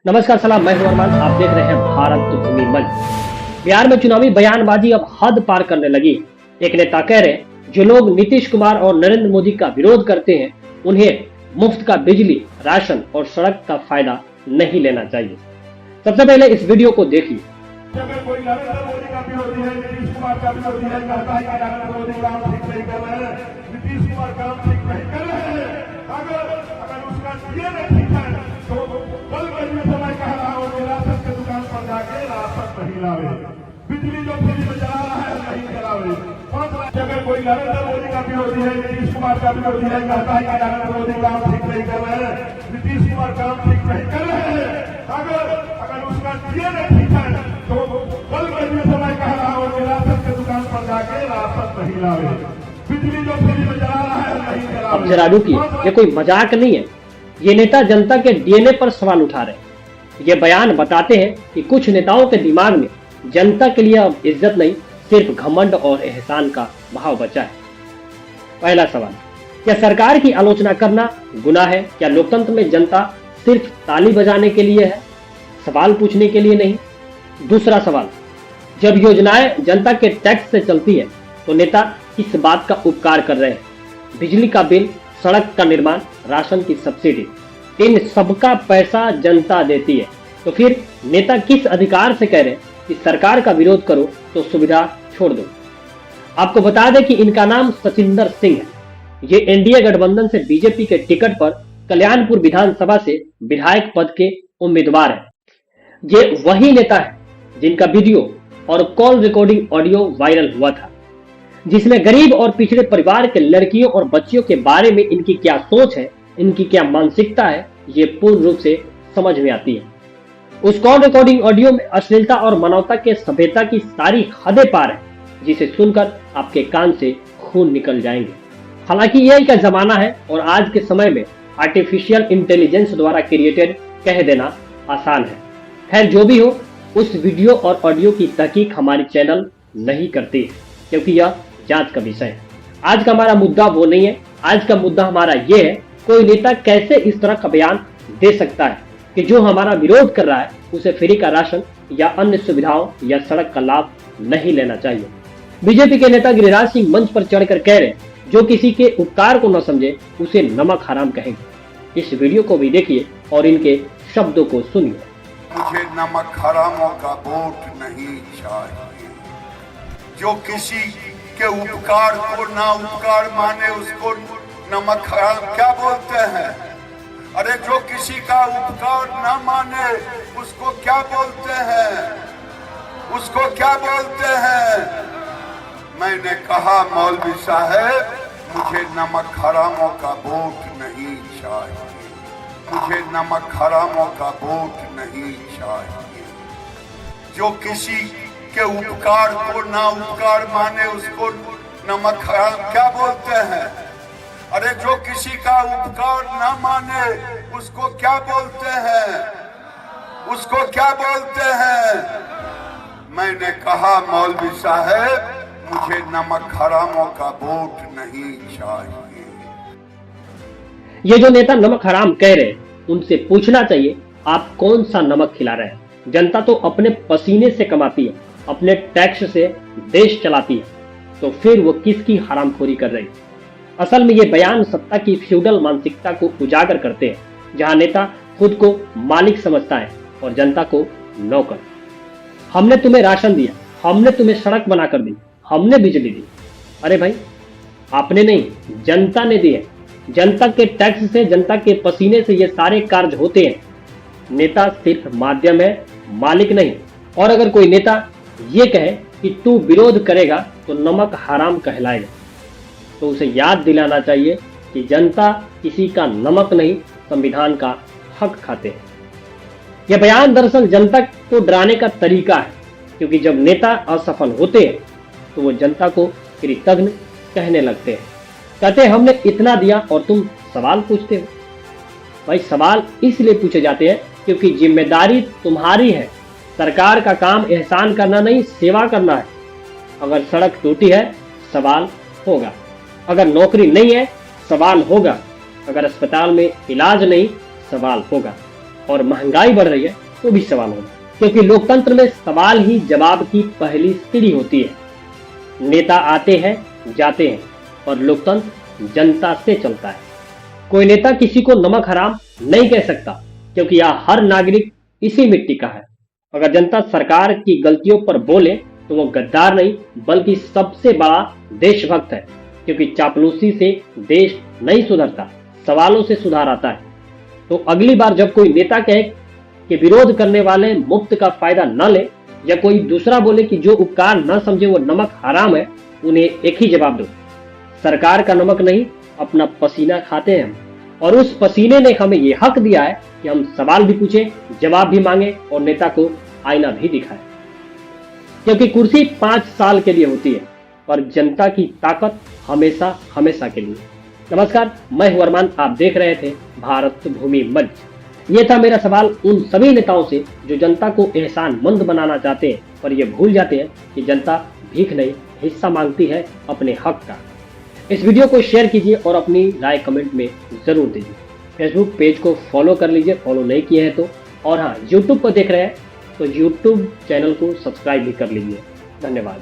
नमस्कार, सलाम। मैं हूं अरमान। आप देख रहे हैं भारत भूमि मंच। बिहार में चुनावी बयानबाजी अब हद पार करने लगी। एक नेता कह रहे हैं, जो लोग नीतीश कुमार और नरेंद्र मोदी का विरोध करते हैं, उन्हें मुफ्त का बिजली, राशन और सड़क का फायदा नहीं लेना चाहिए। सबसे पहले इस वीडियो को देखिए। अगर कोई नरेंद्र मोदी का विरोधी है, नीतीश कुमार का विरोधी है, कहता है कि नरेंद्र मोदी काम ठीक नहीं कर रहे हैं, नीतीश कुमार काम ठीक नहीं कर रहे हैं, अगर उसका डीएनए ठीक है तो कल के समय कह रहा हो कि राशन की दुकान पर जाके राशन नहीं लावे, बिजली जो फ्री में जला रहा है नहीं जलावे। अगर कोई नरेंद्र मोदी का विरोधी है, नीतीश कुमार का विरोधी है, कहता है कि नरेंद्र मोदी काम ठीक नहीं कर रहे हैं, नीतीश कुमार काम ठीक नहीं कर रहे हैं, अगर उसका डीएनए ठीक है तो कल के समय कह रहा हो कि राशन की दुकान पर जाके राशन नहीं लावे, बिजली जो फ्री में जला रहा है नहीं जलावे। अब जरा रुकिए, ये कोई मजाक नहीं है। ये नेता जनता के डीएनए पर सवाल उठा रहे हैं। ये बयान बताते हैं कि कुछ नेताओं के दिमाग में जनता के लिए अब इज्जत नहीं, सिर्फ घमंड और एहसान का भाव बचा है। पहला सवाल, क्या सरकार की आलोचना करना गुनाह है? क्या लोकतंत्र में जनता सिर्फ ताली बजाने के लिए है, सवाल पूछने के लिए नहीं? दूसरा सवाल, जब योजनाएं जनता के टैक्स से चलती है तो नेता किस बात का उपकार कर रहे हैं? बिजली का बिल, सड़क का निर्माण, राशन की सब्सिडी, इन सबका पैसा जनता देती है। तो फिर नेता किस अधिकार से कह रहे हैं कि सरकार का विरोध करो तो सुविधा छोड़ दो? आपको बता दें कि इनका नाम सचिंदर सिंह है। ये एनडीए गठबंधन से बीजेपी के टिकट पर कल्याणपुर विधानसभा से विधायक पद के उम्मीदवार हैं। ये वही नेता है जिनका वीडियो और कॉल रिकॉर्डिंग ऑडियो वायरल हुआ था, जिसमें गरीब और पिछड़े परिवार के लड़कियों और बच्चियों के बारे में इनकी क्या सोच है, इनकी क्या मानसिकता है, ये पूर्ण रूप से समझ में आती है। उस कॉल रिकॉर्डिंग ऑडियो में अश्लीलता और मानवता के सभ्यता की सारी हदें पार है, जिसे सुनकर आपके कान से खून निकल जाएंगे। हालांकि यही का जमाना है और आज के समय में आर्टिफिशियल इंटेलिजेंस द्वारा क्रिएटेड कह देना आसान है। खैर, जो भी हो, उस वीडियो और ऑडियो की तहकीक हमारी चैनल नहीं करती है, क्योंकि यह जांच का विषय है। आज का हमारा मुद्दा वो नहीं है। आज का मुद्दा हमारा ये है, कोई नेता कैसे इस तरह का बयान दे सकता है कि जो हमारा विरोध कर रहा है उसे फ्री का राशन या अन्य सुविधाओं या सड़क का लाभ नहीं लेना चाहिए। बीजेपी के नेता गिरिराज सिंह मंच पर चढ़कर कह रहे हैं, जो किसी के उपकार को न समझे उसे नमक हराम कहेंगे। इस वीडियो को भी देखिए और इनके शब्दों को सुनिए। मुझे नमक हरामों का वोट नहीं चाहिए। जो किसी के उपकार को ना उपकार माने उसको नमक हराम क्या बोलते हैं? अरे जो किसी का उपकार ना माने उसको क्या बोलते हैं? उसको क्या बोलते हैं? मैंने कहा, मौलवी साहब, मुझे नमक हरामों का वोट नहीं चाहिए। मुझे नमक हरामों का वोट नहीं चाहिए। जो किसी के उपकार को ना उपकार माने उसको नमक हराम क्या बोलते हैं? अरे जो किसी का उपकार ना माने उसको क्या बोलते हैं? उसको क्या बोलते हैं? मैंने कहा, मौलवी साहब, मुझे नमक हरामों का वोट नहीं चाहिए। ये जो नेता नमक हराम कह रहे हैं, उनसे पूछना चाहिए, आप कौन सा नमक खिला रहे हैं? जनता तो अपने पसीने से कमाती है, अपने टैक्स से देश चलाती है, तो फिर वो किसकी हरामखोरी कर रही है? असल में ये बयान सत्ता की फ्यूडल मानसिकता को उजागर करते हैं, जहां नेता खुद को मालिक समझता है और जनता को नौकर। हमने तुम्हें राशन दिया, हमने तुम्हें सड़क बनाकर दी, हमने बिजली दी। अरे भाई, आपने नहीं, जनता ने दी है। जनता के टैक्स से, जनता के पसीने से ये सारे कार्य होते हैं। नेता सिर्फ माध्यम है, मालिक नहीं। और अगर कोई नेता ये कहे कि तू विरोध करेगा तो नमक हराम कहलाएगा, तो उसे याद दिलाना चाहिए कि जनता किसी का नमक नहीं, संविधान का हक खाते हैं। यह बयान दरअसल जनता को डराने का तरीका है, क्योंकि जब नेता असफल होते हैं तो वो जनता को कृतज्ञ कहने लगते हैं। कहते हैं, हमने इतना दिया और तुम सवाल पूछते हो। भाई, सवाल इसलिए पूछे जाते हैं क्योंकि जिम्मेदारी तुम्हारी है। सरकार का काम एहसान करना नहीं, सेवा करना है। अगर सड़क टूटी है, सवाल होगा। अगर नौकरी नहीं है, सवाल होगा। अगर अस्पताल में इलाज नहीं, सवाल होगा। और महंगाई बढ़ रही है तो भी सवाल होगा, क्योंकि लोकतंत्र में सवाल ही जवाब की पहली सीढ़ी होती है। नेता आते हैं जाते हैं और लोकतंत्र जनता से चलता है। कोई नेता किसी को नमक हराम नहीं कह सकता, क्योंकि यह हर नागरिक इसी मिट्टी का है। अगर जनता सरकार की गलतियों पर बोले तो वो गद्दार नहीं बल्कि सबसे बड़ा देशभक्त है, क्योंकि चापलूसी से देश नहीं सुधरता, सवालों से सुधार आता है। तो अगली बार जब कोई नेता कहे कि विरोध करने वाले मुफ्त का फायदा न ले, या कोई दूसरा बोले कि जो उपकार न समझे वो नमक हराम है, उन्हें एक ही जवाब दो, सरकार का नमक नहीं अपना पसीना खाते हैं हम, और उस पसीने ने हमें ये हक दिया है कि हम सवाल भी पूछे, जवाब भी मांगे और नेता को आईना भी दिखाए। क्योंकि कुर्सी 5 साल के लिए होती है और जनता की ताकत हमेशा हमेशा के लिए। नमस्कार, मैं हूं अरमान, आप देख रहे थे भारत भूमि मंच। ये था मेरा सवाल उन सभी नेताओं से जो जनता को एहसानमंद बनाना चाहते हैं, पर ये भूल जाते हैं कि जनता भीख नहीं हिस्सा मांगती है अपने हक का। इस वीडियो को शेयर कीजिए और अपनी राय कमेंट में जरूर दीजिए। फेसबुक पेज को फॉलो कर लीजिए, फॉलो नहीं किए हैं तो, और हाँ यूट्यूब पर देख रहे हैं तो यूट्यूब चैनल को सब्सक्राइब भी कर लीजिए। धन्यवाद।